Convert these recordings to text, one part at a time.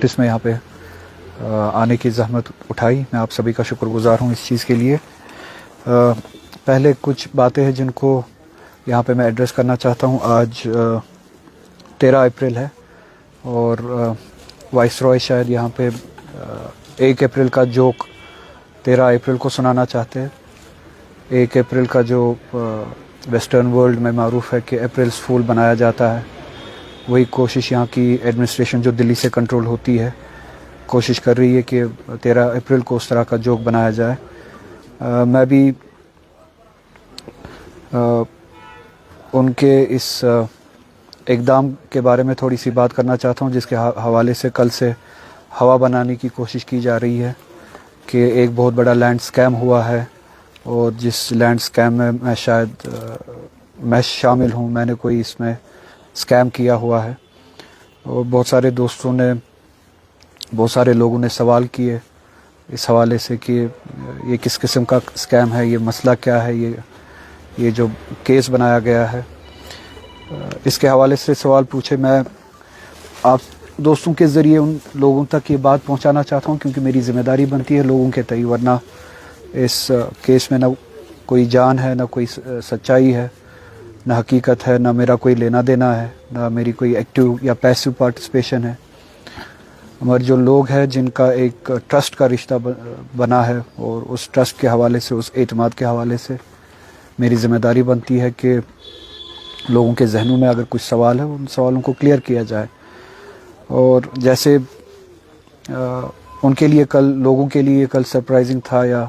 Notice میں یہاں پہ آنے کی زحمت اٹھائی. میں آپ سبھی کا شکر گزار ہوں اس چیز کے لیے. پہلے کچھ باتیں ہیں جن کو یہاں پہ میں ایڈریس کرنا چاہتا ہوں. آج 13 اپریل ہے اور وائس رائے شاید یہاں پہ 1 اپریل کا جوک 13 اپریل کو سنانا چاہتے ہیں. 1 اپریل کا جو ویسٹرن ورلڈ میں معروف ہے کہ اپریلز فول بنایا جاتا ہے, وہی کوشش یہاں کی ایڈمنسٹریشن جو دلی سے کنٹرول ہوتی ہے کوشش کر رہی ہے کہ 13 اپریل کو اس طرح کا جوک بنایا جائے. میں بھی ان کے اس اقدام کے بارے میں تھوڑی سی بات کرنا چاہتا ہوں, جس کے حوالے سے کل سے ہوا بنانے کی کوشش کی جا رہی ہے کہ ایک بہت بڑا لینڈ سکیم ہوا ہے, اور جس لینڈ سکیم میں میں شامل ہوں. میں نے کوئی اس میں سکیم کیا ہوا ہے, اور بہت سارے دوستوں نے, بہت سارے لوگوں نے سوال کیے اس حوالے سے کہ یہ کس قسم کا سکیم ہے, یہ مسئلہ کیا ہے, یہ جو کیس بنایا گیا ہے. اس کے حوالے سے سوال پوچھے. میں آپ دوستوں کے ذریعے ان لوگوں تک یہ بات پہنچانا چاہتا ہوں کیونکہ میری ذمہ داری بنتی ہے لوگوں کے تئیں, ورنہ اس کیس میں نہ کوئی جان ہے, نہ کوئی سچائی ہے, نہ حقیقت ہے, نہ میرا کوئی لینا دینا ہے, نہ میری کوئی ایکٹیو یا پیسو پارٹیسپیشن ہے. ہمارے جو لوگ ہیں جن کا ایک ٹرسٹ کا رشتہ بنا ہے, اور اس ٹرسٹ کے حوالے سے, اس اعتماد کے حوالے سے میری ذمہ داری بنتی ہے کہ لوگوں کے ذہنوں میں اگر کچھ سوال ہے ان سوالوں کو کلیئر کیا جائے. اور جیسے ان کے لیے کل, لوگوں کے لیے کل سرپرائزنگ تھا یا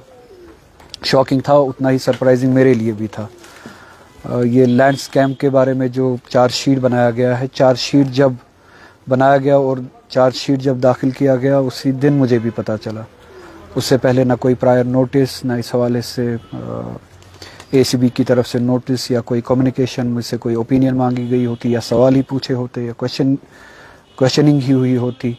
شاکنگ تھا, اتنا ہی سرپرائزنگ میرے لیے بھی تھا. یہ لینڈ سکیم کے بارے میں جو چارج شیٹ بنایا گیا ہے, چارج شیٹ جب بنایا گیا اور چارج شیٹ جب داخل کیا گیا اسی دن مجھے بھی پتہ چلا. اس سے پہلے نہ کوئی پرائر نوٹس, نہ اس حوالے سے ACB کی طرف سے نوٹس یا کوئی کمیونیکیشن, مجھ سے کوئی اوپینین مانگی گئی ہوتی یا سوال ہی پوچھے ہوتے یا کویشچننگ ہی ہوئی ہوتی.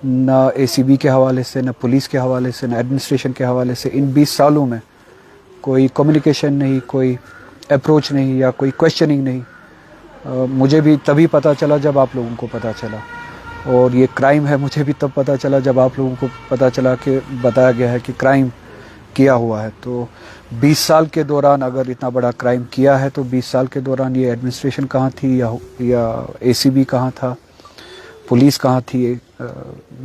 نہ ACB کے حوالے سے, نہ پولیس کے حوالے سے, نہ ایڈمنسٹریشن کے حوالے سے ان 20 سالوں میں کوئی کمیونیکیشن نہیں, کوئی اپروچ نہیں یا کوئی کویشچننگ نہیں. مجھے بھی تبھی پتہ چلا جب آپ لوگوں کو پتہ چلا, اور یہ کرائم ہے مجھے بھی تب پتہ چلا جب آپ لوگوں کو پتہ چلا کہ بتایا گیا ہے کہ کرائم کیا ہوا ہے. تو 20 سال کے دوران اگر اتنا بڑا کرائم کیا ہے تو 20 سال کے دوران یہ ایڈمنسٹریشن کہاں تھی, یا ACB کہاں تھا, پولیس کہاں تھی,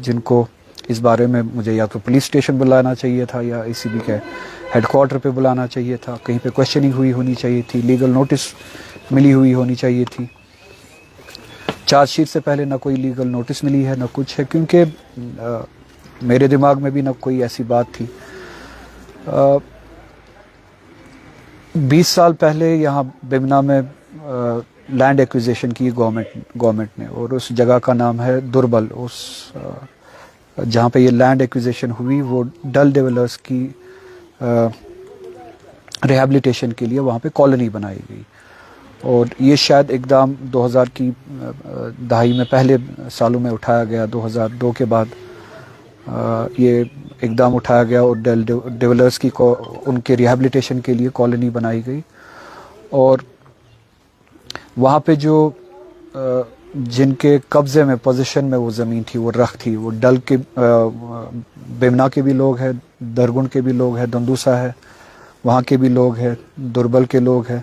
جن کو اس بارے میں مجھے یا تو پولیس اسٹیشن بلانا چاہیے تھا یا ACB کے ہیڈ کوارٹر پہ بلانا چاہیے تھا, کہیں پہ کویشچننگ ہوئی ہونی چاہیے تھی, لیگل نوٹس ملی ہوئی ہونی چاہیے تھی. چارج شیٹ سے پہلے نہ کوئی لیگل نوٹس ملی ہے, نہ کچھ ہے, کیونکہ میرے دماغ میں بھی نہ کوئی ایسی بات تھی. 20 سال پہلے یہاں بیمنا میں لینڈ ایکویزیشن کی گورنمنٹ نے, اور اس جگہ کا نام ہے دربل. اس جہاں پہ یہ لینڈ ایکویزیشن ہوئی وہ ڈل ڈیولپرز کی ریہیبلیٹیشن کے لیے وہاں پہ کالونی بنائی گئی. اور یہ شاید اقدام 2000 کی دہائی میں پہلے سالوں میں اٹھایا گیا. 2002 کے بعد یہ اقدام اٹھایا گیا اور ڈیولپرز کی ان کے ریہیبلیٹیشن کے لیے کالونی بنائی گئی. اور وہاں پہ جو جن کے قبضے میں, پوزیشن میں وہ زمین تھی, وہ رخ تھی, وہ ڈل کے بیمنا کے بھی لوگ ہیں, درگن کے بھی لوگ ہیں, دندوسا ہے وہاں کے بھی لوگ ہیں, دربل کے لوگ ہیں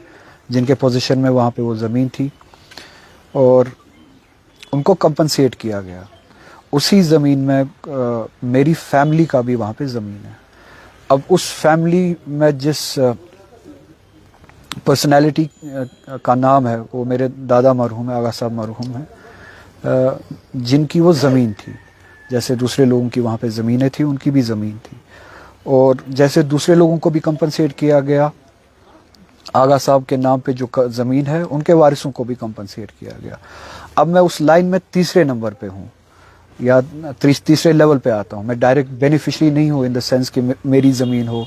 جن کے پوزیشن میں وہاں پہ وہ زمین تھی, اور ان کو کمپنسیٹ کیا گیا. اسی زمین میں میری فیملی کا بھی وہاں پہ زمین ہے. اب اس فیملی میں جس پرسنالٹی کا نام ہے وہ میرے دادا مرحوم ہے, آغا صاحب مرحوم ہیں, جن کی وہ زمین تھی. جیسے دوسرے لوگوں کی وہاں پہ زمینیں تھیں, ان کی بھی زمین تھی. اور جیسے دوسرے لوگوں کو بھی کمپنسیٹ کیا گیا, آغا صاحب کے نام پہ جو زمین ہے ان کے وارثوں کو بھی کمپنسیٹ کیا گیا. اب میں اس لائن میں تیسرے نمبر پہ ہوں یا تیسرے لیول پہ آتا ہوں. میں ڈائریکٹ بینیفیشری نہیں ہوں ان دا سینس کہ میری زمین ہو,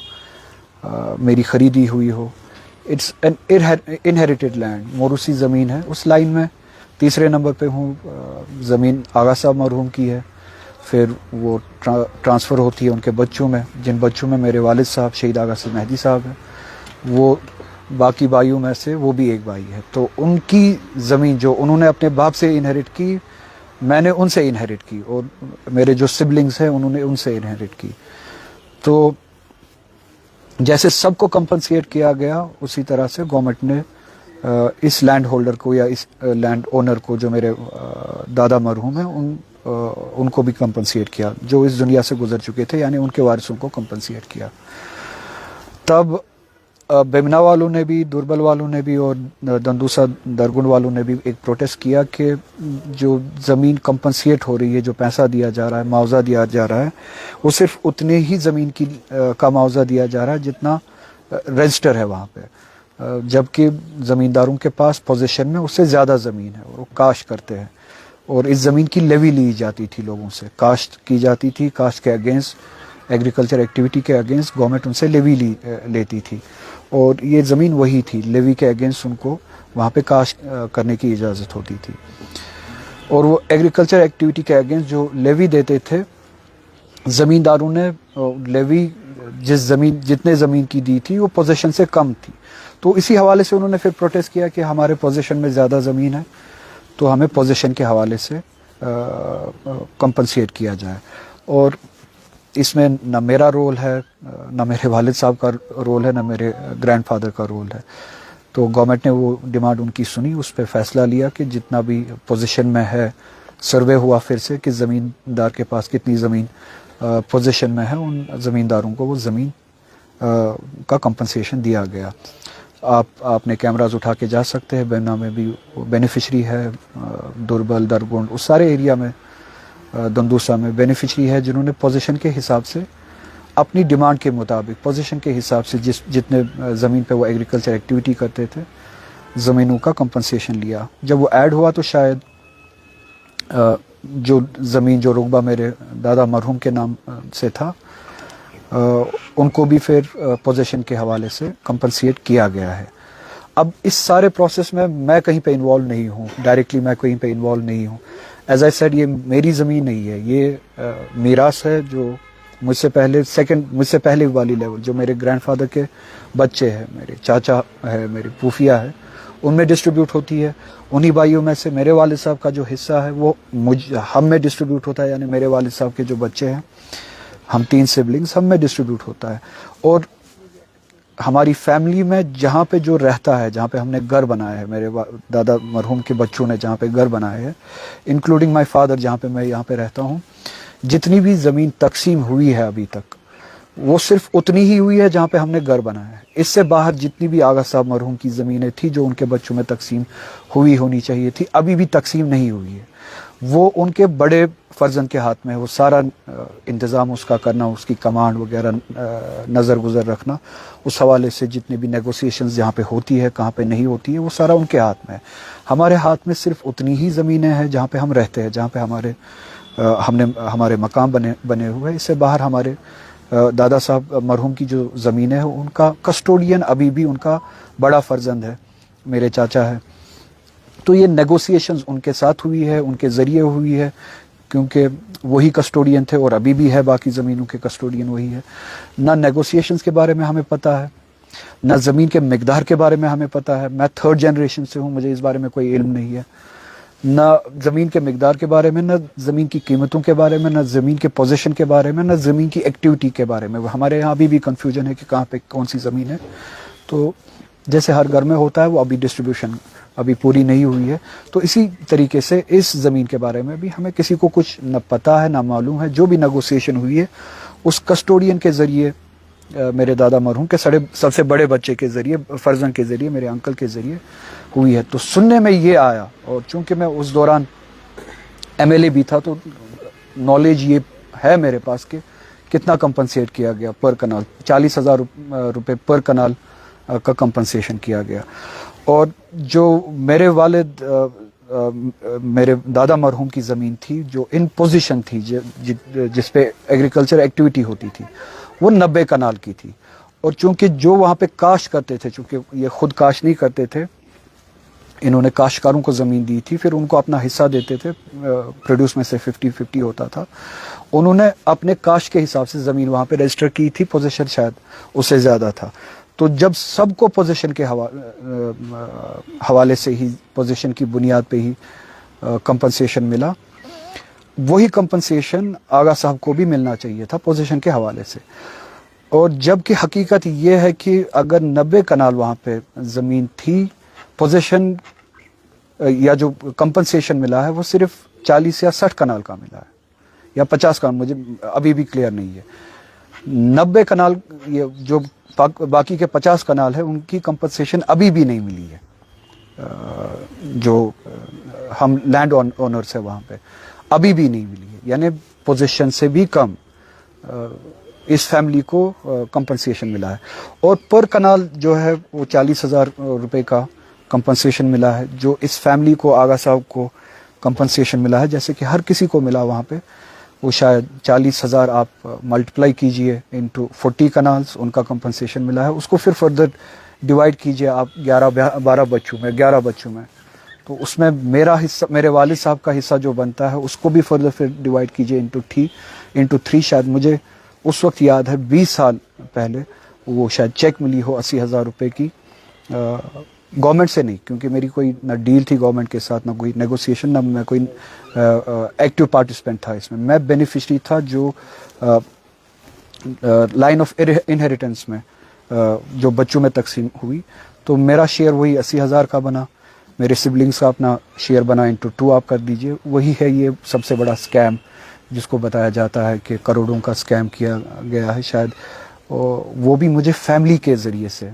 میری خریدی ہوئی ہو. اٹس این انہیریٹڈ لینڈ, موروثی زمین ہے. اس لائن میں تیسرے نمبر پہ ہوں. زمین آغا صاحب مرحوم کی ہے, پھر وہ ٹرانسفر ہوتی ہے ان کے بچوں میں, جن بچوں میں میرے والد صاحب شہید آغا صاحب مہدی صاحب ہیں. وہ باقی بھائیوں میں سے وہ بھی ایک بھائی ہے. تو ان کی زمین جو انہوں نے اپنے باپ سے انہیریٹ کی, میں نے ان سے انہیریٹ کی اور میرے جو سبلنگس ہیں انہوں نے ان سے انہیریٹ کی. تو جیسے سب کو کمپنسیٹ کیا گیا اسی طرح سے گورنمنٹ نے اس لینڈ ہولڈر کو یا اس لینڈ اونر کو جو میرے دادا مرحوم ہیں ان کو بھی کمپنسیٹ کیا, جو اس دنیا سے گزر چکے تھے, یعنی ان کے وارثوں کو کمپنسیٹ کیا. تب بیمنا والوں نے بھی, دوربل والوں نے بھی اور دندوسا درگنڈ والوں نے بھی ایک پروٹیسٹ کیا کہ جو زمین کمپنسیٹ ہو رہی ہے, جو پیسہ دیا جا رہا ہے, معاوضہ دیا جا رہا ہے, وہ صرف اتنے ہی زمین کا معاوضہ دیا جا رہا ہے جتنا رجسٹر ہے وہاں پہ, جبکہ زمینداروں کے پاس پوزیشن میں اس سے زیادہ زمین ہے اور وہ کاشت کرتے ہیں, اور اس زمین کی لیوی لی جاتی تھی لوگوں سے, کاشت کی جاتی تھی, کاشت کے اگینسٹ, ایگریکلچر ایکٹیویٹی کے اگینسٹ گورنمنٹ ان سے لیوی لیتی تھی, اور یہ زمین وہی تھی, لیوی کے اگینسٹ ان کو وہاں پہ کاشت کرنے کی اجازت ہوتی تھی. اور وہ ایگریکلچر ایکٹیویٹی کے اگینسٹ جو لیوی دیتے تھے, زمینداروں نے لیوی جتنے زمین کی دی تھی وہ پوزیشن سے کم تھی, تو اسی حوالے سے انہوں نے پھر پروٹیسٹ کیا کہ ہمارے پوزیشن میں زیادہ زمین ہے تو ہمیں پوزیشن کے حوالے سے کمپنسیٹ کیا جائے. اور اس میں نہ میرا رول ہے, نہ میرے والد صاحب کا رول ہے, نہ میرے گرینڈ فادر کا رول ہے. تو گورنمنٹ نے وہ ڈیمانڈ ان کی سنی, اس پہ فیصلہ لیا کہ جتنا بھی پوزیشن میں ہے, سروے ہوا پھر سے کہ زمیندار کے پاس کتنی زمین پوزیشن میں ہے, ان زمینداروں کو وہ زمین کا کمپنسیشن دیا گیا. آپ نے کیمراز اٹھا کے جا سکتے ہیں, بیمنا میں بھی بینیفیشری ہے, دوربل, درگنڈ, اس سارے ایریا میں, دندوسا میں بینیفیشری ہے جنہوں نے پوزیشن کے حساب سے اپنی ڈیمانڈ کے مطابق پوزیشن کے حساب سے جتنے زمین پہ وہ ایگریکلچر ایکٹیویٹی کرتے تھے زمینوں کا کمپنسیشن لیا. جب وہ ایڈ ہوا تو شاید جو زمین جو رقبہ میرے دادا مرحوم کے نام سے تھا ان کو بھی پھر پوزیشن کے حوالے سے کمپنسیٹ کیا گیا ہے. اب اس سارے پروسیس میں کہیں پہ انوالو نہیں ہوں, ڈائریکٹلی میں کہیں پہ انوالو نہیں ہوں. ایز آئی سیڈ, یہ میری زمین نہیں ہے, یہ میراث ہے جو مجھ سے پہلے والی لیول, جو میرے گرینڈ فادر کے بچے ہیں, میرے چاچا ہے, میری پھوفیا ہے, ان میں ڈسٹریبیوٹ ہوتی ہے. انہی بھائیوں میں سے میرے والد صاحب کا جو حصہ ہے وہ ہم میں ڈسٹریبیوٹ ہوتا ہے, یعنی میرے والد صاحب کے جو بچے ہیں, ہم 3 سبلنگس, ہم میں ڈسٹریبیوٹ ہوتا ہے. اور ہماری فیملی میں جہاں پہ جو رہتا ہے, جہاں پہ ہم نے گھر بنایا ہے, میرے دادا مرحوم کے بچوں نے جہاں پہ گھر بنائے ہیں, انکلوڈنگ مائی فادر, جہاں پہ میں یہاں پہ رہتا ہوں, جتنی بھی زمین تقسیم ہوئی ہے ابھی تک وہ صرف اتنی ہی ہوئی ہے جہاں پہ ہم نے گھر بنایا ہے. اس سے باہر جتنی بھی آغا صاحب مرحوم کی زمینیں تھی جو ان کے بچوں میں تقسیم ہونی چاہیے تھی, ابھی بھی تقسیم نہیں ہوئی ہے. وہ ان کے بڑے فرزند کے ہاتھ میں ہے, وہ سارا انتظام اس کا کرنا, اس کی کمانڈ وغیرہ نظر گزر رکھنا, اس حوالے سے جتنے بھی نیگوسیشنز جہاں پہ ہوتی ہے, کہاں پہ نہیں ہوتی ہے, وہ سارا ان کے ہاتھ میں ہے. ہمارے ہاتھ میں صرف اتنی ہی زمینیں ہیں جہاں پہ ہم رہتے ہیں, جہاں پہ ہمارے مقام بنے ہوئے ہیں. اس سے باہر ہمارے دادا صاحب مرحوم کی جو زمینیں ہیں ان کا کسٹوڈین ابھی بھی ان کا بڑا فرزند ہے, میرے چاچا ہے. تو یہ نیگوسیشنز ان کے ساتھ ہوئی ہے, ان کے ذریعے ہوئی ہے, کیونکہ وہی کسٹوڈین تھے اور ابھی بھی ہے, باقی زمینوں کے کسٹوڈین وہی ہے. نہ نیگوسیشنز کے بارے میں ہمیں پتہ ہے, نہ زمین کے مقدار کے بارے میں ہمیں پتہ ہے. میں 3rd جنریشن سے ہوں, مجھے اس بارے میں کوئی علم نہیں ہے, نہ زمین کے مقدار کے بارے میں, نہ زمین کی قیمتوں کے بارے میں, نہ زمین کے پوزیشن کے بارے میں, نہ زمین کی ایکٹیویٹی کے بارے میں. ہمارے یہاں ابھی بھی کنفیوژن ہے کہ کہاں پہ کون سی زمین ہے. تو جیسے ہر گھر میں ہوتا ہے, وہ ابھی ڈسٹریبیوشن ابھی پوری نہیں ہوئی ہے. تو اسی طریقے سے اس زمین کے بارے میں بھی ہمیں کسی کو کچھ نہ پتہ ہے, نہ معلوم ہے. جو بھی نیگوسیشن ہوئی ہے اس کسٹوڈین کے ذریعے, میرے دادا مرحوم کے سب سے بڑے بچے کے ذریعے, فرزند کے ذریعے, میرے انکل کے ذریعے ہوئی ہے. تو سننے میں یہ آیا, اور چونکہ میں اس دوران MLA بھی تھا تو نالج یہ ہے میرے پاس کہ کتنا کمپنسیٹ کیا گیا پر کنال, 40,000 روپے پر کنال کا کمپنسیشن کیا گیا. اور جو میرے والد میرے دادا مرحوم کی زمین تھی جو ان پوزیشن تھی, جس پہ ایگریکلچر ایکٹیویٹی ہوتی تھی, وہ 90 کنال کی تھی. اور چونکہ جو وہاں پہ کاشت کرتے تھے, چونکہ یہ خود کاشت نہیں کرتے تھے, انہوں نے کاشتکاروں کو زمین دی تھی, پھر ان کو اپنا حصہ دیتے تھے, پروڈیوس میں سے 50-50 ہوتا تھا. انہوں نے اپنے کاشت کے حساب سے زمین وہاں پہ رجسٹر کی تھی, پوزیشن شاید اس سے زیادہ تھا. تو جب سب کو پوزیشن کے حوالے سے ہی, پوزیشن کی بنیاد پہ ہی کمپنسیشن ملا, وہی کمپنسیشن آغا صاحب کو بھی ملنا چاہیے تھا پوزیشن کے حوالے سے. اور جب کہ حقیقت یہ ہے کہ اگر 90 کنال وہاں پہ زمین تھی، پوزیشن یا جو کمپنسیشن ملا ہے وہ صرف 40 یا 60 کنال کا ملا ہے یا 50 کنال، مجھے ابھی بھی کلیئر نہیں ہے. 90 کنال یہ جو باقی کے 50 کنال ہیں ان کی کمپنسیشن ابھی بھی نہیں ملی ہے. جو ہم لینڈ اونرس ہیں وہاں پہ ابھی بھی نہیں ملی ہے، یعنی پوزیشن سے بھی کم اس فیملی کو کمپنسیشن ملا ہے. اور پر کنال جو ہے وہ 40,000 روپے کا کمپنسیشن ملا ہے، جو اس فیملی کو آغا صاحب کو کمپنسیشن ملا ہے جیسے کہ ہر کسی کو ملا وہاں پہ. وہ شاید 40,000 آپ ملٹیپلائی کیجئے انٹو 40 کنالز، ان کا کمپنسیشن ملا ہے. اس کو پھر فردر ڈیوائڈ کیجئے آپ 12 بچوں میں، 11 بچوں میں، تو اس میں میرا حصہ، میرے والد صاحب کا حصہ جو بنتا ہے اس کو بھی فردر پھر ڈیوائڈ کیجئے انٹو 3. شاید مجھے اس وقت یاد ہے 20 سال پہلے وہ شاید چیک ملی ہو 80,000 روپے کی، گورنمنٹ سے نہیں، کیونکہ میری کوئی نہ ڈیل تھی گورنمنٹ کے ساتھ، نہ کوئی نیگوسیشن، نہ میں کوئی ایکٹیو پارٹیسپینٹ تھا اس میں بینیفیشری تھا جو لائن آف انہیریٹنس میں جو بچوں میں تقسیم ہوئی. تو میرا شیئر وہی 80,000 کا بنا، میرے سبلنگس کا اپنا شیئر بنا انٹو 2 آپ کر دیجئے. وہی ہے یہ سب سے بڑا اسکیم جس کو بتایا جاتا ہے کہ کروڑوں کا اسکیم کیا گیا ہے. شاید وہ بھی مجھے فیملی کے ذریعے سے،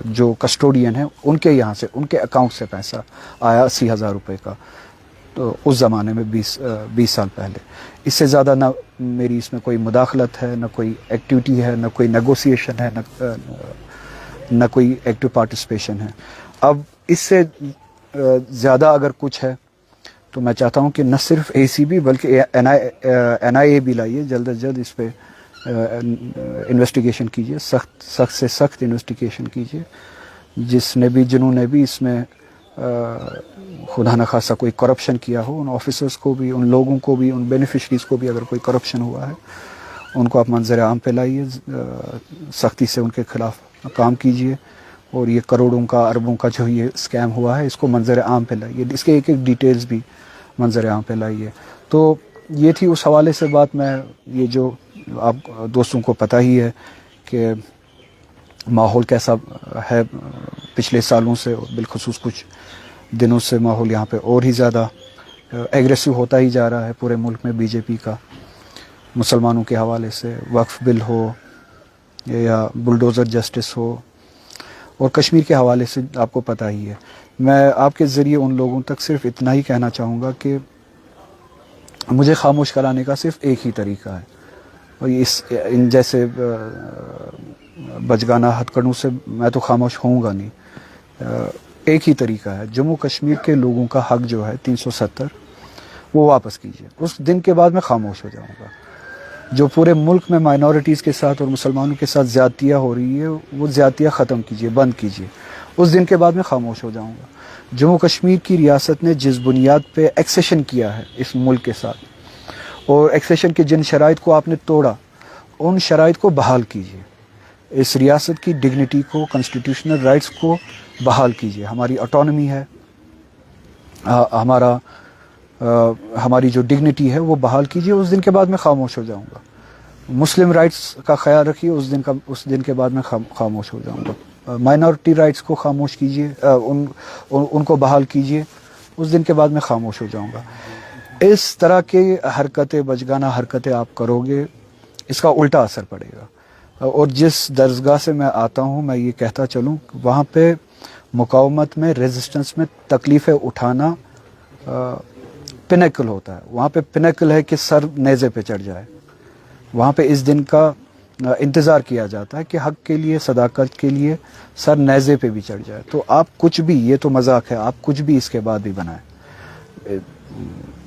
جو کسٹوڈین ہیں ان کے یہاں سے، ان کے اکاؤنٹ سے پیسہ آیا 80,000 روپے کا. تو اس زمانے میں 20 سال پہلے. اس سے زیادہ نہ میری اس میں کوئی مداخلت ہے، نہ کوئی ایکٹیویٹی ہے، نہ کوئی نیگوسیشن ہے، نہ کوئی ایکٹیو پارٹیسپیشن ہے. اب اس سے زیادہ اگر کچھ ہے تو میں چاہتا ہوں کہ نہ صرف ACB بلکہ NIA بھی لائیے، جلد از جلد اس پہ انویسٹیگیشن کیجیے، سخت سے سخت انویسٹیگیشن کیجیے. جنہوں نے بھی اس میں خدا نخواستہ کوئی کرپشن کیا ہو، ان آفیسرز کو بھی، ان لوگوں کو بھی، ان بینیفیشریز کو بھی اگر کوئی کرپشن ہوا ہے ان کو آپ منظر عام پہ لائیے، سختی سے ان کے خلاف کام کیجیے. اور یہ کروڑوں کا، اربوں کا جو یہ اسکیم ہوا ہے اس کو منظر عام پہ لائیے، اس کے ایک ڈیٹیلز بھی منظر عام پہ لائیے. تو یہ تھی اس حوالے سے بات. میں یہ جو آپ دوستوں کو پتہ ہی ہے کہ ماحول کیسا ہے پچھلے سالوں سے، اور بالخصوص کچھ دنوں سے ماحول یہاں پہ اور ہی زیادہ ایگریسو ہوتا ہی جا رہا ہے پورے ملک میں. BJP کا مسلمانوں کے حوالے سے وقف بل ہو یا بلڈوزر جسٹس ہو، اور کشمیر کے حوالے سے آپ کو پتہ ہی ہے. میں آپ کے ذریعے ان لوگوں تک صرف اتنا ہی کہنا چاہوں گا کہ مجھے خاموش کرانے کا صرف ایک ہی طریقہ ہے، اور ان جیسے بچگانہ ہتھکڑوں سے میں تو خاموش ہوں گا نہیں. ایک ہی طریقہ ہے، جموں کشمیر کے لوگوں کا حق جو ہے 370 وہ واپس کیجیے. اس دن کے بعد میں خاموش ہو جاؤں گا. جو پورے ملک میں مائنورٹیز کے ساتھ اور مسلمانوں کے ساتھ زیادتیاں ہو رہی ہے وہ زیادتیاں ختم کیجیے، بند کیجیے. اس دن کے بعد میں خاموش ہو جاؤں گا. جموں کشمیر کی ریاست نے جس بنیاد پہ ایکسیشن کیا ہے اس ملک کے ساتھ، اور ایکسیشن کے جن شرائط کو آپ نے توڑا، ان شرائط کو بحال کیجیے. اس ریاست کی ڈگنیٹی کو، کانسٹیٹیوشنل رائٹس کو بحال کیجیے. ہماری آٹونمی ہے، ہماری جو ڈگنیٹی ہے وہ بحال کیجیے. اس دن کے بعد میں خاموش ہو جاؤں گا. مسلم رائٹس کا خیال رکھیے، اس دن کے بعد میں خاموش ہو جاؤں گا. مائنورٹی رائٹس کو خاموش کیجیے، ان کو بحال کیجیے. اس دن کے بعد میں خاموش ہو جاؤں گا. اس طرح کے حرکتیں، بچگانہ حرکتیں آپ کرو گے، اس کا الٹا اثر پڑے گا. اور جس درسگاہ سے میں آتا ہوں، میں یہ کہتا چلوں، وہاں پہ مقاومت میں، ریزسٹنس میں تکلیفیں اٹھانا پینیکل ہوتا ہے. وہاں پہ پینیکل ہے کہ سر نیزے پہ چڑھ جائے. وہاں پہ اس دن کا انتظار کیا جاتا ہے کہ حق کے لیے، صداقت کے لیے سر نیزے پہ بھی چڑھ جائے. تو آپ کچھ بھی، یہ تو مذاق ہے، آپ کچھ بھی اس کے بعد بھی بنائیں.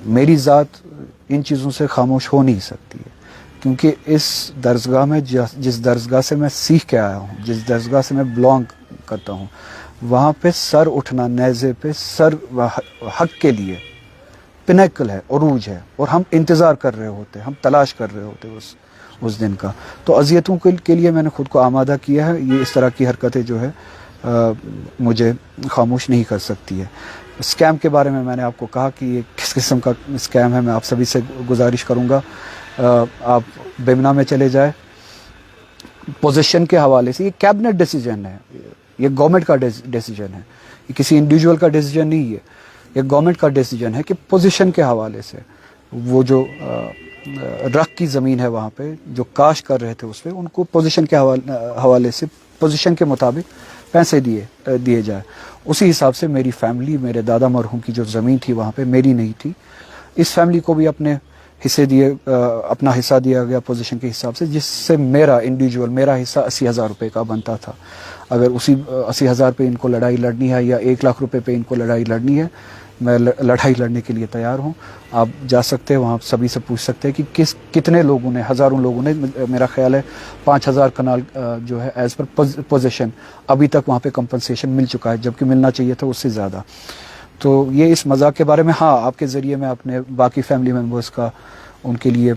میری ذات ان چیزوں سے خاموش ہو نہیں سکتی ہے، کیونکہ اس درسگاہ میں، جس درسگاہ سے میں سیکھ کے آیا ہوں، جس درسگاہ سے میں بلانگ کرتا ہوں، وہاں پہ سر اٹھنا نیزے پہ، سر حق کے لیے پینیکل ہے، عروج ہے. اور ہم انتظار کر رہے ہوتے، ہم تلاش کر رہے ہوتے اس دن کا. تو اذیتوں کے لیے میں نے خود کو آمادہ کیا ہے. یہ اس طرح کی حرکتیں جو ہے مجھے خاموش نہیں کر سکتی ہے. اسکیم کے بارے میں نے آپ کو کہا کہ یہ کس قسم کا اسکیم ہے. میں آپ سبھی سے گزارش کروں گا آپ بیمنا میں چلے جائیں. پوزیشن کے حوالے سے یہ کیبنٹ ڈیسیجن ہے, یہ گورنمنٹ کا ڈیسیجن ہے, یہ کسی انڈیویجول کا ڈیسیجن نہیں ہے. یہ گورنمنٹ کا ڈیسیجن ہے کہ پوزیشن کے حوالے سے وہ جو رق کی زمین ہے وہاں پہ جو کاشت کر رہے تھے اس پہ ان کو پوزیشن کے حوالے سے پوزیشن کے مطابق پیسے دیے جائے. اسی حساب سے میری فیملی, میرے دادا مرحوم کی جو زمین تھی وہاں پہ میری نہیں تھی, اس فیملی کو بھی اپنے اپنا حصہ دیا گیا پوزیشن کے حساب سے, جس سے میرا حصہ 80,000 روپے کا بنتا تھا. اگر اسی 80,000 پہ ان کو لڑائی لڑنی ہے یا 1,00,000 روپے پہ ان کو لڑائی لڑنی ہے, میں لڑائی لڑنے کے لیے تیار ہوں. آپ جا سکتے ہیں وہاں, سبھی سے پوچھ سکتے ہیں کہ کتنے لوگوں نے, ہزاروں لوگوں نے, میرا خیال ہے 5,000 کنال جو ہے ایز پر پوزیشن ابھی تک وہاں پہ کمپنسیشن مل چکا ہے, جبکہ ملنا چاہیے تھا اس سے زیادہ. تو یہ اس مذاق کے بارے میں. ہاں, آپ کے ذریعے میں اپنے باقی فیملی ممبرس کا ان کے لیے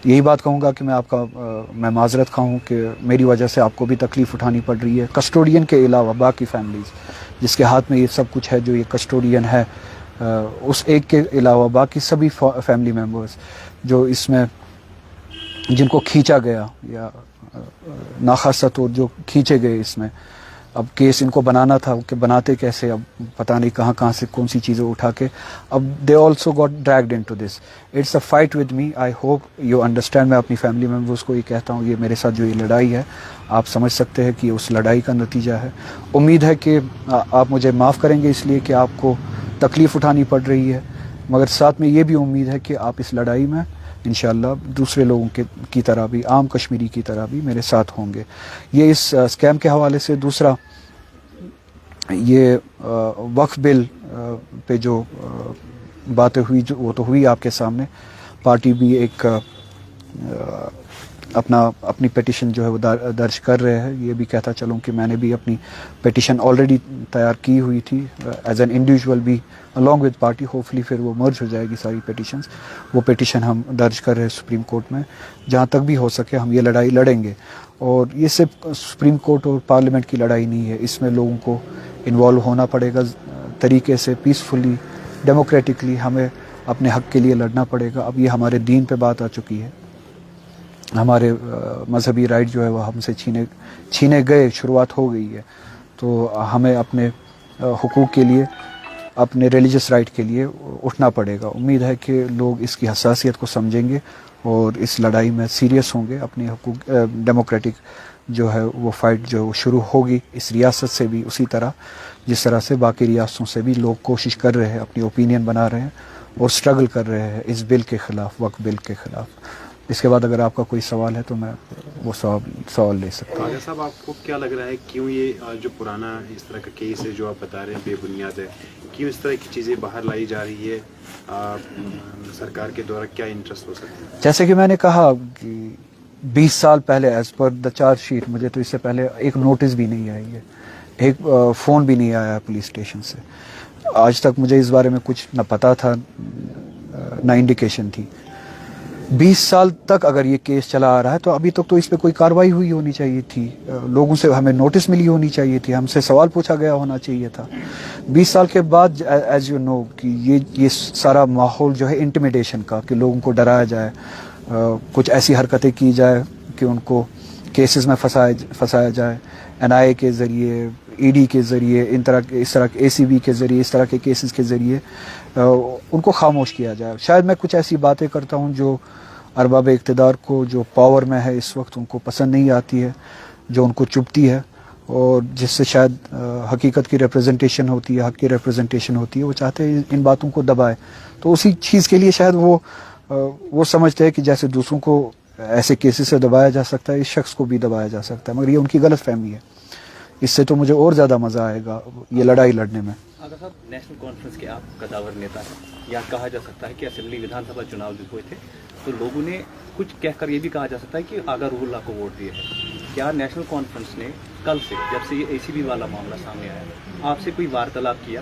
یہی بات کہوں گا کہ میں معذرت خواہ ہوں کہ میری وجہ سے آپ کو بھی تکلیف اٹھانی پڑ رہی ہے. کسٹوڈین کے علاوہ باقی فیملیز جس کے ہاتھ میں یہ سب کچھ ہے, جو یہ کسٹوڈین ہے, اس ایک کے علاوہ باقی سبھی فیملی ممبرس جو اس میں جن کو کھینچا گیا یا ناخواستہ طور جو کھینچے گئے اس میں. اب کیس ان کو بنانا تھا کہ بناتے کیسے, اب پتہ نہیں کہاں سے کون سی چیزیں اٹھا کے, اب they also got dragged into this. It's a fight with me. I hope you understand. میں اپنی فیملی ممبرس کو یہ کہتا ہوں, یہ میرے ساتھ جو یہ لڑائی ہے آپ سمجھ سکتے ہیں کہ اس لڑائی کا نتیجہ ہے. امید ہے کہ آپ مجھے معاف کریں گے اس لیے کہ آپ کو تکلیف اٹھانی پڑ رہی ہے, مگر ساتھ میں یہ بھی امید ہے کہ آپ اس لڑائی میں انشاءاللہ دوسرے لوگوں کی طرح بھی, عام کشمیری کی طرح بھی میرے ساتھ ہوں گے. یہ اس اسکیم کے حوالے سے. دوسرا, یہ وقف بل پہ جو باتیں ہوئی وہ تو ہوئی آپ کے سامنے. پارٹی بھی ایک اپنی پیٹیشن جو ہے وہ درج کر رہے ہیں. یہ بھی کہتا چلوں کہ میں نے بھی اپنی پیٹیشن آلریڈی تیار کی ہوئی تھی ایز این انڈیویجول بھی along with پارٹی. ہوپفلی پھر وہ مرج ہو جائے گی ساری پیٹیشنز. وہ پیٹیشن ہم درج کر رہے ہیں سپریم کورٹ میں. جہاں تک بھی ہو سکے ہم یہ لڑائی لڑیں گے. اور یہ صرف سپریم کورٹ اور پارلیمنٹ کی لڑائی نہیں ہے, اس میں لوگوں کو انوالو ہونا پڑے گا طریقے سے, پیسفلی, ڈیموکریٹکلی. ہمیں اپنے حق کے لیے لڑنا پڑے گا. اب یہ ہمارے دین پہ بات آ چکی ہے, ہمارے مذہبی رائٹ جو ہے وہ ہم سے چھینے گئے, شروعات ہو گئی ہے. تو ہمیں اپنے حقوق کے لیے, اپنے ریلیجس رائٹ کے لیے اٹھنا پڑے گا. امید ہے کہ لوگ اس کی حساسیت کو سمجھیں گے اور اس لڑائی میں سیریس ہوں گے. اپنے حقوق, ڈیموکریٹک جو ہے وہ فائٹ جو شروع ہوگی اس ریاست سے بھی اسی طرح جس طرح سے باقی ریاستوں سے بھی لوگ کوشش کر رہے ہیں, اپنی اوپینین بنا رہے ہیں اور سٹرگل کر رہے ہیں اس بل کے خلاف, وقف بل کے خلاف. اس کے بعد اگر آپ کا کوئی سوال ہے تو میں وہ سوال لے سکتا ہوں. خواجہ صاحب, آپ کو کیا لگ رہا ہے کیوں یہ جو پرانا اس طرح کا کیس ہے جو آپ بتا رہے ہیں بے بنیاد ہے, کیوں اس طرح کی چیزیں باہر لائی جا رہی ہے؟ سرکار کے دوارا کیا انٹرسٹ ہو سکتا ہے؟ جیسے کہ میں نے کہا کہ 20 سال پہلے ایز پر دا چارج شیٹ مجھے تو اس سے پہلے ایک نوٹس بھی نہیں آئی ہے, ایک فون بھی نہیں آیا پولیس اسٹیشن سے. آج تک مجھے اس بارے میں کچھ نہ پتا تھا نہ انڈیکیشن تھی. 20 سال تک اگر یہ کیس چلا آ رہا ہے تو ابھی تک تو اس پہ کوئی کارروائی ہوئی ہونی چاہیے تھی, لوگوں سے ہمیں نوٹس ملی ہونی چاہیے تھی, ہم سے سوال پوچھا گیا ہونا چاہیے تھا. 20 سال کے بعد ایز یو نو کہ یہ سارا ماحول جو ہے انٹیمیڈیشن کا, کہ لوگوں کو ڈرایا جائے, کچھ ایسی حرکتیں کی جائے کہ ان کو کیسز میں پھنسایا جائے, NIA کے ذریعے, ED کے ذریعے, اس طرح کے ACB کے ذریعے, اس طرح کے کیسز کے ذریعے ان کو خاموش کیا جائے. شاید میں کچھ ایسی باتیں کرتا ہوں جو ارباب اقتدار کو, جو پاور میں ہے اس وقت, ان کو پسند نہیں آتی ہے, جو ان کو چبھتی ہے, اور جس سے شاید حقیقت کی ریپرزنٹیشن ہوتی ہے, حق کی ریپرزنٹیشن ہوتی ہے. وہ چاہتے ہیں ان باتوں کو دبائے, تو اسی چیز کے لیے شاید وہ سمجھتے ہیں کہ جیسے دوسروں کو ایسے کیسز سے دبایا جا سکتا ہے, اس شخص کو بھی دبایا جا سکتا ہے. مگر یہ ان کی غلط فہمی ہے. اس سے تو مجھے اور زیادہ مزہ آئے گا یہ لڑائی لڑنے میں. اگر صاحب نیشنل کانفرنس کے آپ قداور نیتا ہیں, یا کہا جا سکتا ہے کہ اسمبلی ودھان سبھا چناؤ جو ہوئے تھے تو لوگوں نے کچھ کہہ کر یہ بھی کہا جا سکتا ہے کہ آغا روح اللہ کو ووٹ دیے ہیں. کیا نیشنل کانفرنس نے کل سے, جب سے یہ ACB والا معاملہ سامنے آیا, آپ سے کوئی وارتالاب کیا